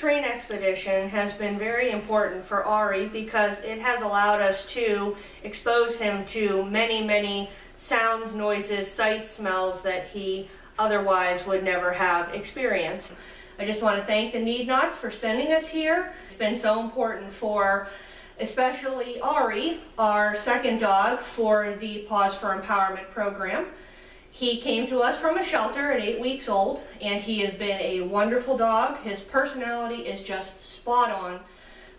train expedition has been very important for Ari because it has allowed us to expose him to many sounds, noises, sights, smells that he otherwise would never have experienced. I just want to thank the Need Nots for sending us here. It's been so important for especially Ari, our second dog, for the Paws for Empowerment program. He came to us from a shelter at 8 weeks old, and he has been a wonderful dog. His personality is just spot on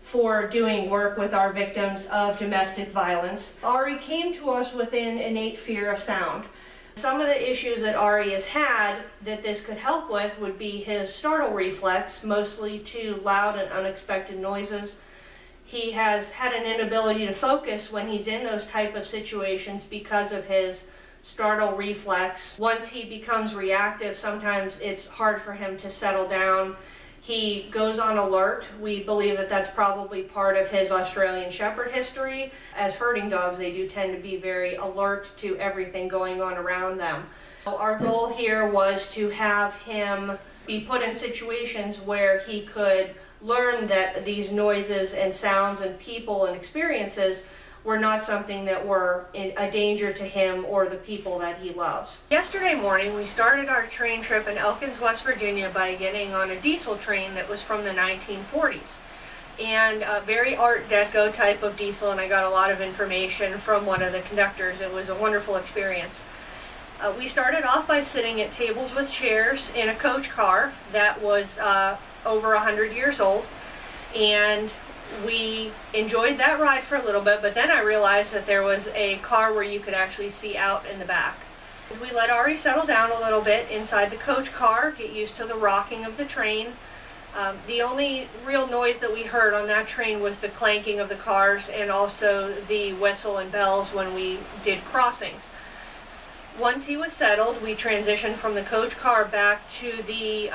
for doing work with our victims of domestic violence. Ari came to us with an innate fear of sound. Some of the issues that Ari has had that this could help with would be his startle reflex, mostly to loud and unexpected noises. He has had an inability to focus when he's in those type of situations because of his startle reflex. Once he becomes reactive, sometimes it's hard for him to settle down. He goes on alert. We believe that that's probably part of his Australian Shepherd history. As herding dogs, they do tend to be very alert to everything going on around them. Our goal here was to have him be put in situations where he could learn that these noises and sounds and people and experiences were not something that were a danger to him or the people that he loves. Yesterday morning we started our train trip in Elkins, West Virginia by getting on a diesel train that was from the 1940s. And a very Art Deco type of diesel, and I got a lot of information from one of the conductors. It was a wonderful experience. We started off by sitting at tables with chairs in a coach car that was over 100 years old, and we enjoyed that ride for a little bit, but then I realized that there was a car where you could actually see out in the back. We let Ari settle down a little bit inside the coach car, get used to the rocking of the train. The only real noise that we heard on that train was the clanking of the cars and also the whistle and bells when we did crossings. Once he was settled, we transitioned from the coach car back to the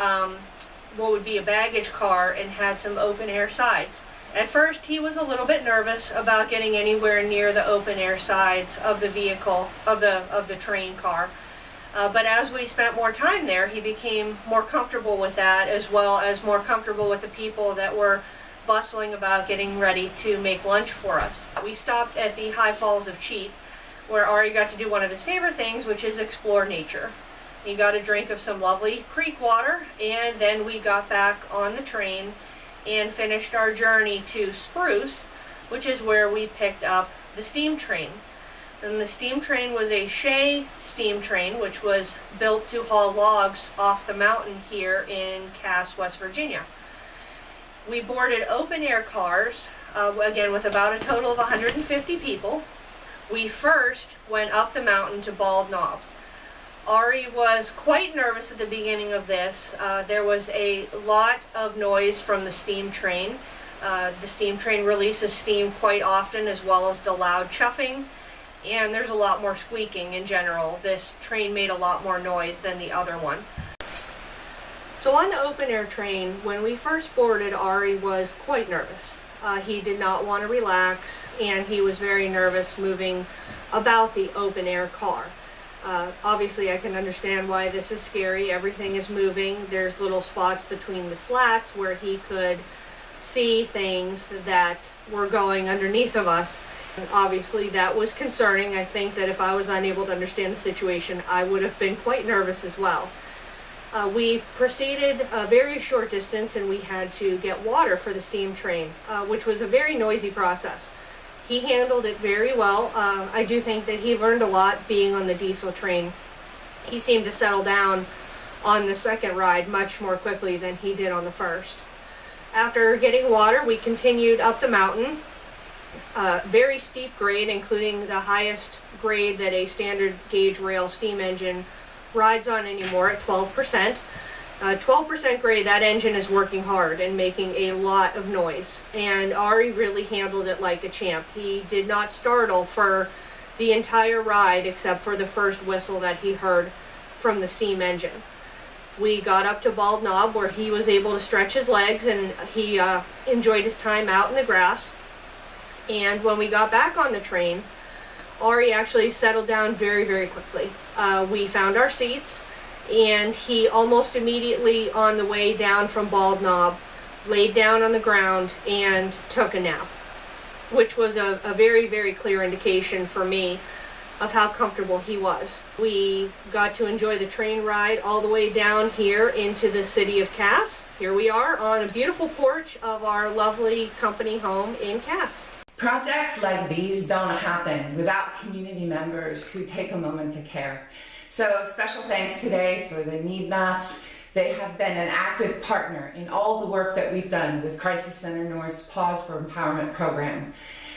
what would be a baggage car and had some open air sides. At first he was a little bit nervous about getting anywhere near the open air sides of the vehicle, of the train car. But as we spent more time there, he became more comfortable with that, as well as more comfortable with the people that were bustling about getting ready to make lunch for us. We stopped at the High Falls of Cheat, where Ari got to do one of his favorite things, which is explore nature. He got a drink of some lovely creek water, and then we got back on the train and finished our journey to Spruce, which is where we picked up the steam train. And the steam train was a Shea steam train, which was built to haul logs off the mountain here in Cass, West Virginia. We boarded open air cars, again with about a total of 150 people. We first went up the mountain to Bald Knob. Ari was quite nervous at the beginning of this. There was a lot of noise from the steam train. The steam train releases steam quite often, as well as the loud chuffing, and there's a lot more squeaking in general. This train made a lot more noise than the other one. So on the open air train, when we first boarded, Ari was quite nervous. He did not want to relax, and he was very nervous moving about the open air car. Obviously I can understand why this is scary. Everything is moving. There's little spots between the slats where he could see things that were going underneath of us. And obviously that was concerning. I think that if I was unable to understand the situation, I would have been quite nervous as well. We proceeded a very short distance, and we had to get water for the steam train, which was a very noisy process. He handled it very well. I do think that he learned a lot being on the diesel train. He seemed to settle down on the second ride much more quickly than he did on the first. After getting water, we continued up the mountain. Very steep grade, including the highest grade that a standard gauge rail steam engine rides on anymore at 12%. 12% grade, that engine is working hard and making a lot of noise, and Ari really handled it like a champ. He did not startle for the entire ride except for the first whistle that he heard from the steam engine. We got up to Bald Knob, where he was able to stretch his legs, and he enjoyed his time out in the grass. And when we got back on the train, Ari actually settled down very quickly. We found our seats, and he almost immediately on the way down from Bald Knob laid down on the ground and took a nap, which was a very, very clear indication for me of how comfortable he was. We got to enjoy the train ride all the way down here into the city of Cass. Here we are on a beautiful porch of our lovely company home in Cass. Projects like these don't happen without community members who take a moment to care. So special thanks today for the Need-Nots. They have been an active partner in all the work that we've done with Crisis Center North's Paws for Empowerment program.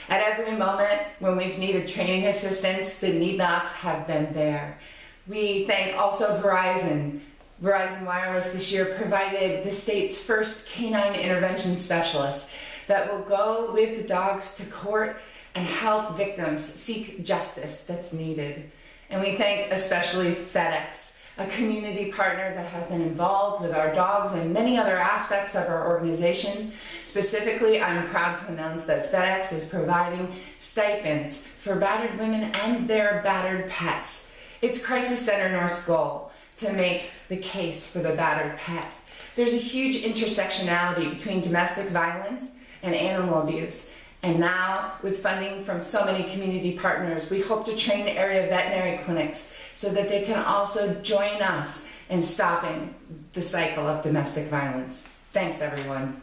At every moment when we've needed training assistance, the Need-Nots have been there. We thank also Verizon. Verizon Wireless this year provided the state's first canine intervention specialist that will go with the dogs to court and help victims seek justice that's needed. And we thank especially FedEx, a community partner that has been involved with our dogs and many other aspects of our organization. Specifically, I'm proud to announce that FedEx is providing stipends for battered women and their battered pets. It's Crisis Center North's goal to make the case for the battered pet. There's a huge intersectionality between domestic violence and animal abuse. And now, with funding from so many community partners, we hope to train area veterinary clinics so that they can also join us in stopping the cycle of domestic violence. Thanks, everyone.